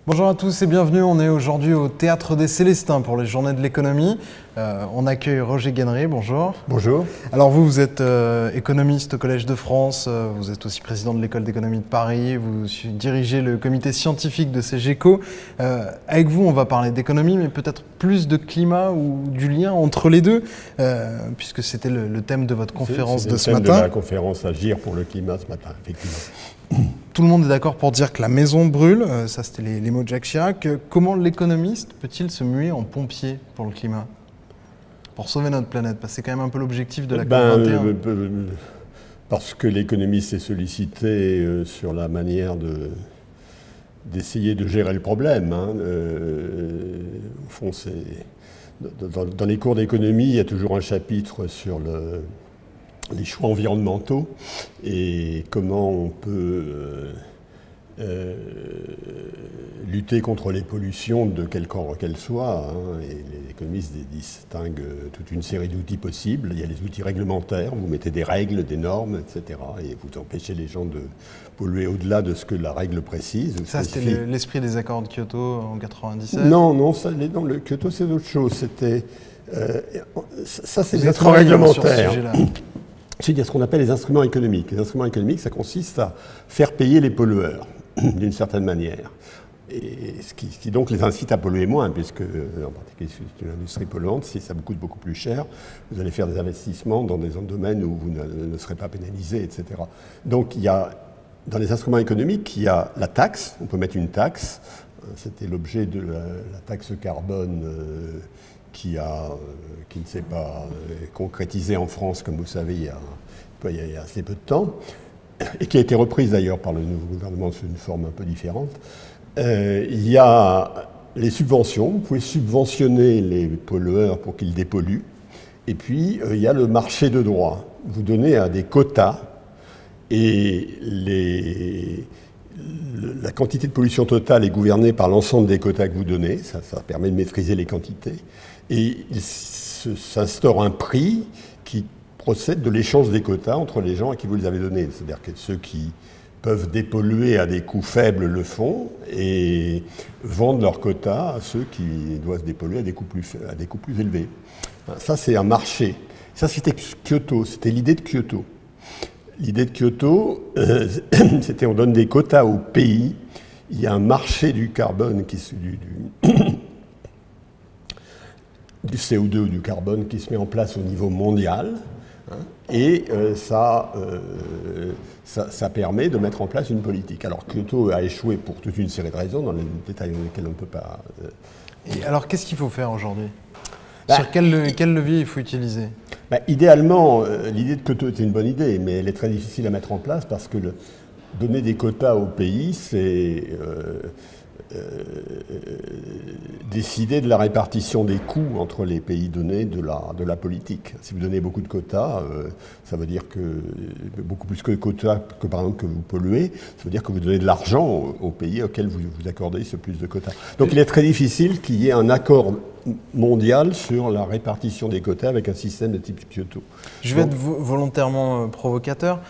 Bonjour à tous et bienvenue, on est aujourd'hui au Théâtre des Célestins pour les Journées de l'économie. On accueille Roger Guéneret, bonjour. Bonjour. Alors vous êtes économiste au Collège de France, vous êtes aussi président de l'École d'économie de Paris, vous dirigez le comité scientifique de CGECO. Avec vous, on va parler d'économie, mais peut-être plus de climat ou du lien entre les deux, puisque c'était le thème de votre conférence de ce matin. C'est le thème de la conférence Agir pour le climat ce matin, effectivement. Tout le monde est d'accord pour dire que la maison brûle, ça c'était les mots de Jacques Chirac. Comment l'économiste peut-il se muer en pompier pour le climat? Pour sauver notre planète, parce que c'est quand même un peu l'objectif de la COP21. Parce que l'économiste est sollicité sur la manière d'essayer de gérer le problème. Au fond, dans les cours d'économie, il y a toujours un chapitre sur les choix environnementaux et comment on peut lutter contre les pollutions de quelque ordre qu'elles soient. Et les économistes distinguent toute une série d'outils possibles. Il y a les outils réglementaires, vous mettez des règles, des normes, etc. et vous empêchez les gens de polluer au-delà de ce que la règle précise. Ça, c'était l'esprit des accords de Kyoto en 1997. Non, le Kyoto, c'est autre chose. Ça, c'est des accords réglementaires. Il y a ce qu'on appelle les instruments économiques. Les instruments économiques, ça consiste à faire payer les pollueurs, d'une certaine manière. Et ce qui donc les incite à polluer moins, puisque, en particulier, c'est une industrie polluante, si ça vous coûte beaucoup plus cher, vous allez faire des investissements dans des domaines où vous ne serez pas pénalisé, etc. Donc, dans les instruments économiques, il y a la taxe. On peut mettre une taxe. C'était l'objet de la taxe carbone qui ne s'est pas concrétisée en France, comme vous savez, il y a assez peu de temps, et qui a été reprise d'ailleurs par le nouveau gouvernement sous une forme un peu différente. Il y a les subventions, vous pouvez subventionner les pollueurs pour qu'ils dépolluent, et puis il y a le marché de droit. Vous donnez des quotas, et la quantité de pollution totale est gouvernée par l'ensemble des quotas que vous donnez, ça permet de maîtriser les quantités. Et il s'instaure un prix qui procède de l'échange des quotas entre les gens à qui vous les avez donnés. C'est-à-dire que ceux qui peuvent dépolluer à des coûts faibles le font et vendent leurs quotas à ceux qui doivent dépolluer à des coûts plus élevés. Ça, c'est un marché. Ça, c'était Kyoto, c'était l'idée de Kyoto. L'idée de Kyoto, c'était on donne des quotas aux pays, il y a un marché du carbone du CO2 ou du carbone qui se met en place au niveau mondial, et ça permet de mettre en place une politique. Alors Kyoto a échoué pour toute une série de raisons, dans les détails lesquels on ne peut pas... Et alors qu'est-ce qu'il faut faire aujourd'hui? Sur quel levier il faut utiliser? Idéalement, l'idée de Kyoto était une bonne idée, mais elle est très difficile à mettre en place parce que donner des quotas au pays, c'est décider de la répartition des coûts entre les pays donnés de la politique. Si vous donnez beaucoup de quotas, ça veut dire que beaucoup plus que quotas que par exemple que vous polluez, ça veut dire que vous donnez de l'argent aux pays auxquels vous accordez ce plus de quotas. Donc il est très difficile qu'il y ait un accord mondial sur la répartition des quotas avec un système de type Kyoto. Je vais être volontairement provocateur.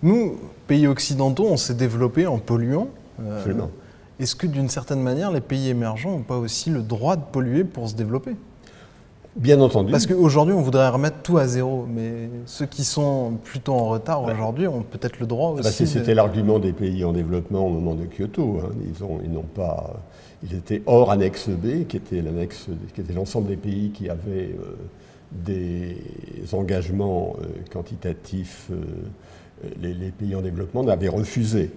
Nous, pays occidentaux, on s'est développés en polluant. Absolument. Est-ce que d'une certaine manière, les pays émergents n'ont pas aussi le droit de polluer pour se développer? Bien entendu. Parce qu'aujourd'hui, on voudrait remettre tout à zéro, mais ceux qui sont plutôt en retard aujourd'hui ont peut-être le droit aussi. C'était l'argument des pays en développement au moment de Kyoto. Ils étaient hors annexe B, qui était l'ensemble des pays qui avaient des engagements quantitatifs. Les pays en développement l'avaient refusé.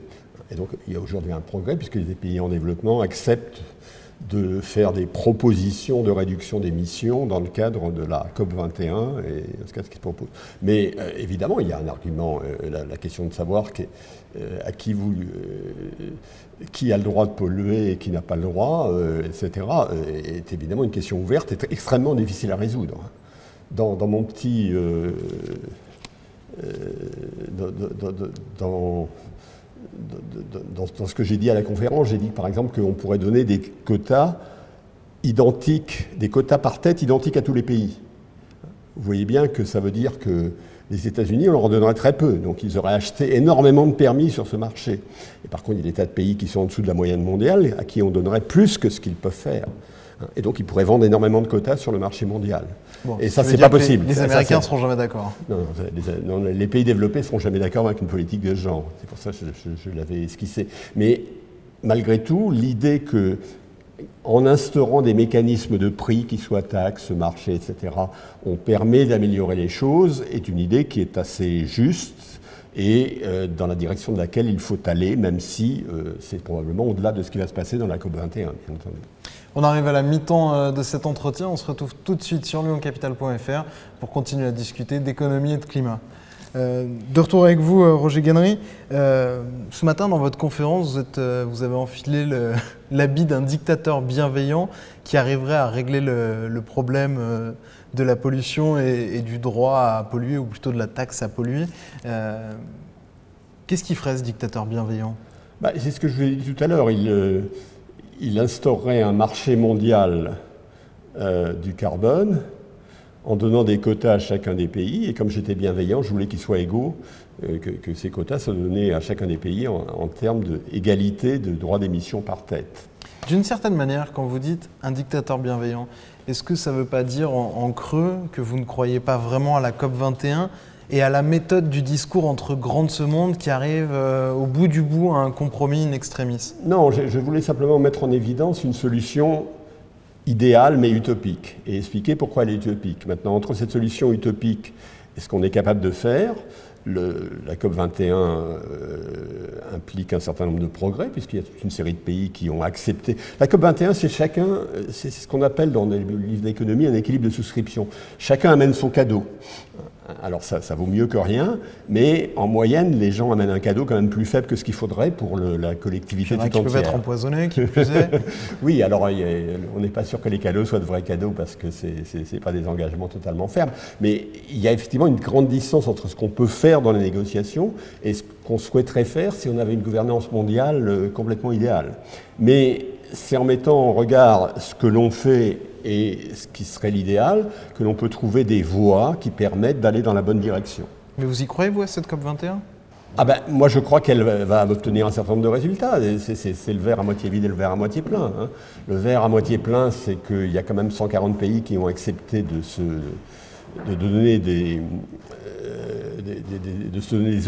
Et donc il y a aujourd'hui un progrès puisque les pays en développement acceptent de faire des propositions de réduction d'émissions dans le cadre de la COP21 et ce qu'il propose. Mais évidemment, il y a un argument, la question de savoir qui a le droit de polluer et qui n'a pas le droit, etc., est évidemment une question ouverte et extrêmement difficile à résoudre. Dans mon petit... Dans ce que j'ai dit à la conférence, j'ai dit par exemple qu'on pourrait donner des quotas identiques, des quotas par tête identiques à tous les pays. Vous voyez bien que ça veut dire que Les États-Unis, on leur en donnerait très peu. Donc ils auraient acheté énormément de permis sur ce marché. Et par contre, il y a des tas de pays qui sont en dessous de la moyenne mondiale, à qui on donnerait plus que ce qu'ils peuvent faire. Et donc ils pourraient vendre énormément de quotas sur le marché mondial. Bon, et ça, c'est pas possible. Les Américains ne seront jamais d'accord. Non, les pays développés ne seront jamais d'accord avec une politique de ce genre. C'est pour ça que je l'avais esquissé. Mais malgré tout, l'idée que en instaurant des mécanismes de prix qui soient taxes, marché, etc., on permet d'améliorer les choses, est une idée qui est assez juste et dans la direction de laquelle il faut aller, même si c'est probablement au-delà de ce qui va se passer dans la COP21, bien entendu. On arrive à la mi-temps de cet entretien, on se retrouve tout de suite sur lyoncapital.fr pour continuer à discuter d'économie et de climat. De retour avec vous, Roger Gannery. Ce matin, dans votre conférence, vous avez enfilé l'habit d'un dictateur bienveillant qui arriverait à régler le problème de la pollution et du droit à polluer, ou plutôt de la taxe à polluer. Qu'est-ce qu'il ferait, ce dictateur bienveillant ? C'est ce que je vous ai dit tout à l'heure. Il instaurerait un marché mondial du carbone en donnant des quotas à chacun des pays. Et comme j'étais bienveillant, je voulais qu'ils soient égaux, que ces quotas soient donnés à chacun des pays en termes d'égalité de droits d'émission par tête. D'une certaine manière, quand vous dites un dictateur bienveillant, est-ce que ça ne veut pas dire en creux que vous ne croyez pas vraiment à la COP21 et à la méthode du discours entre grands de ce monde qui arrive au bout du bout à un compromis in extremis? Non, je voulais simplement mettre en évidence une solution idéale mais utopique et expliquer pourquoi elle est utopique. Maintenant, entre cette solution utopique et ce qu'on est capable de faire, la COP21 implique un certain nombre de progrès puisqu'il y a toute une série de pays qui ont accepté. La COP21, c'est ce qu'on appelle dans les livres d'économie un équilibre de souscription. Chacun amène son cadeau. Alors ça vaut mieux que rien, mais en moyenne, les gens amènent un cadeau quand même plus faible que ce qu'il faudrait pour la collectivité tout entière. Qui peuvent être empoisonnés, qui plus est. Oui, alors on n'est pas sûr que les cadeaux soient de vrais cadeaux parce que ce n'est pas des engagements totalement fermes. Mais il y a effectivement une grande distance entre ce qu'on peut faire dans les négociations et ce qu'on souhaiterait faire si on avait une gouvernance mondiale complètement idéale. Mais c'est en mettant en regard ce que l'on fait et ce qui serait l'idéal, que l'on peut trouver des voies qui permettent d'aller dans la bonne direction. Mais vous y croyez, vous, à cette COP21 ? Moi, je crois qu'elle va obtenir un certain nombre de résultats. C'est le verre à moitié vide et le verre à moitié plein. Le verre à moitié plein, c'est qu'il y a quand même 140 pays qui ont accepté de se donner des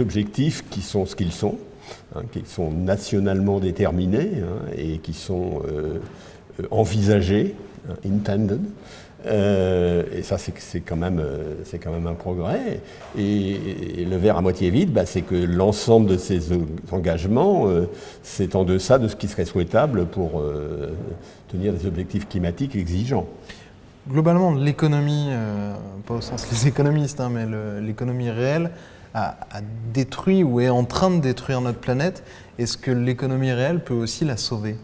objectifs qui sont ce qu'ils sont, qui sont nationalement déterminés et qui sont envisagés. Intended. Et ça, c'est quand même un progrès. Et le verre à moitié vide, c'est que l'ensemble de ces engagements, c'est en deçà de ce qui serait souhaitable pour tenir des objectifs climatiques exigeants. Globalement, l'économie, pas au sens des économistes, mais l'économie réelle a détruit ou est en train de détruire notre planète. Est-ce que l'économie réelle peut aussi la sauver ?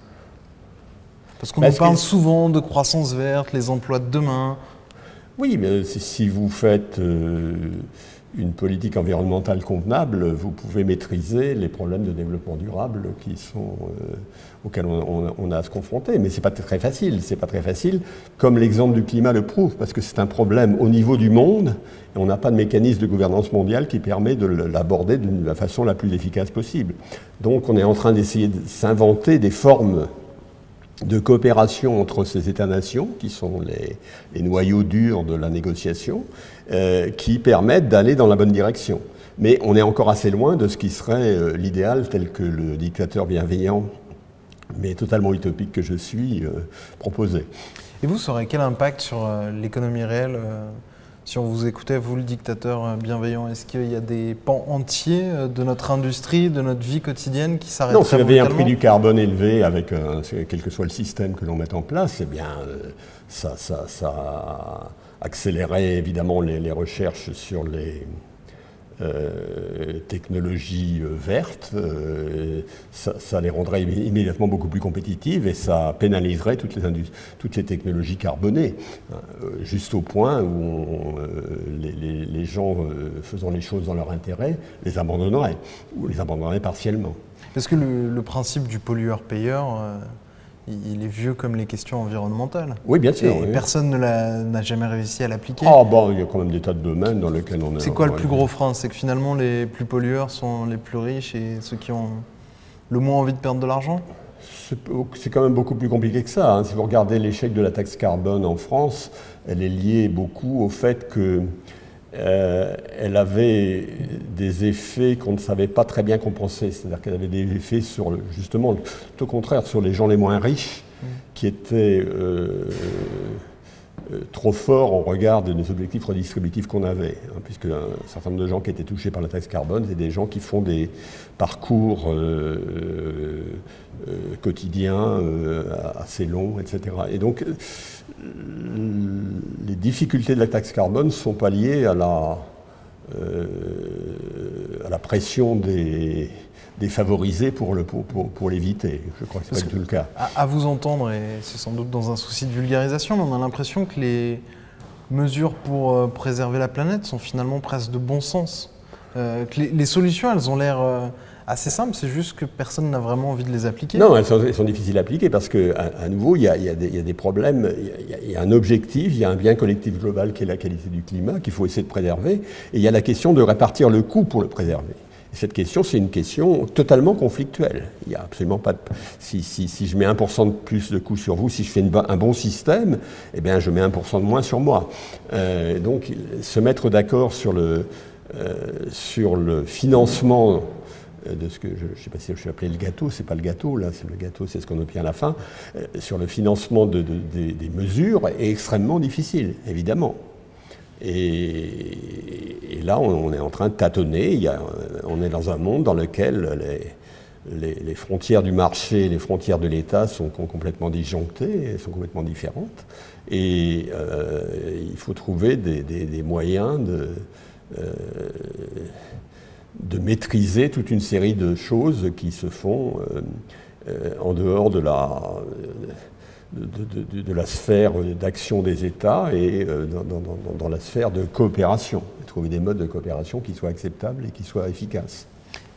Parce qu'on nous parle souvent de croissance verte, les emplois de demain. Oui, mais si vous faites une politique environnementale convenable, vous pouvez maîtriser les problèmes de développement durable auxquels on a à se confronter. Mais c'est pas très facile. C'est pas très facile, comme l'exemple du climat le prouve, parce que c'est un problème au niveau du monde, et on n'a pas de mécanisme de gouvernance mondiale qui permet de l'aborder de la façon la plus efficace possible. Donc on est en train d'essayer de s'inventer des formes de coopération entre ces États-nations, qui sont les noyaux durs de la négociation, qui permettent d'aller dans la bonne direction. Mais on est encore assez loin de ce qui serait l'idéal tel que le dictateur bienveillant, mais totalement utopique que je suis, proposait. Et vous, ça aurait quel impact sur l'économie réelle si on vous écoutait, vous, le dictateur bienveillant? Est-ce qu'il y a des pans entiers de notre industrie, de notre vie quotidienne qui s'arrêteraient? Non, s'il y avait un prix du carbone élevé, avec quel que soit le système que l'on met en place, eh bien, ça accélérait évidemment les recherches sur les technologies vertes, ça les rendrait immédiatement beaucoup plus compétitives et ça pénaliserait toutes les technologies carbonées, juste au point où les gens faisant les choses dans leur intérêt les abandonneraient, ou les abandonneraient partiellement. Est-ce que le principe du pollueur-payeur, il est vieux comme les questions environnementales. Oui, bien sûr. Et personne n'a jamais réussi à l'appliquer. Ah bon, il y a quand même des tas de domaines dans lesquels on est... C'est quoi le plus gros frein? C'est que finalement les plus pollueurs sont les plus riches et ceux qui ont le moins envie de perdre de l'argent? C'est quand même beaucoup plus compliqué que ça, hein. Si vous regardez l'échec de la taxe carbone en France, elle est liée beaucoup au fait que elle avait des effets qu'on ne savait pas très bien compenser. C'est-à-dire qu'elle avait des effets sur, justement, tout au contraire, sur les gens les moins riches, qui étaient trop forts en regard des objectifs redistributifs qu'on avait. Hein, puisque un certain nombre de gens qui étaient touchés par la taxe carbone, c'est des gens qui font des parcours quotidiens assez longs, etc. Et donc, les difficultés de la taxe carbone sont pas liées à la pression des favorisés pour l'éviter. Je crois que c'est pas du tout le cas. À vous entendre, et c'est sans doute dans un souci de vulgarisation, mais on a l'impression que les mesures pour préserver la planète sont finalement presque de bon sens. Que les solutions, elles ont l'air assez simples, c'est juste que personne n'a vraiment envie de les appliquer. Non, elles sont difficiles à appliquer parce qu'à nouveau, il y a des problèmes, il y a un objectif, il y a un bien collectif global qui est la qualité du climat qu'il faut essayer de préserver, et il y a la question de répartir le coût pour le préserver. Et cette question, c'est une question totalement conflictuelle. Il n'y a absolument pas de... Si je mets 1% de plus de coût sur vous, si je fais un bon système, eh bien, je mets 1% de moins sur moi. Donc, se mettre d'accord sur le financement de ce que je ne sais pas si je vais appeler le gâteau, c'est pas le gâteau, là, c'est le gâteau, c'est ce qu'on obtient à la fin, sur le financement des mesures est extrêmement difficile, évidemment. Et là, on est en train de tâtonner. On est dans un monde dans lequel les frontières du marché et les frontières de l'État sont complètement disjonctées, sont complètement différentes. Et il faut trouver des moyens de maîtriser toute une série de choses qui se font en dehors de la sphère d'action des États et dans la sphère de coopération. Trouver des modes de coopération qui soient acceptables et qui soient efficaces.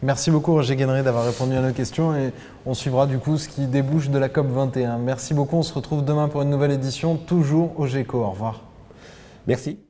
Merci beaucoup Roger Guéneret d'avoir répondu à nos questions et on suivra du coup ce qui débouche de la COP21. Merci beaucoup, on se retrouve demain pour une nouvelle édition, toujours au GECO. Au revoir. Merci.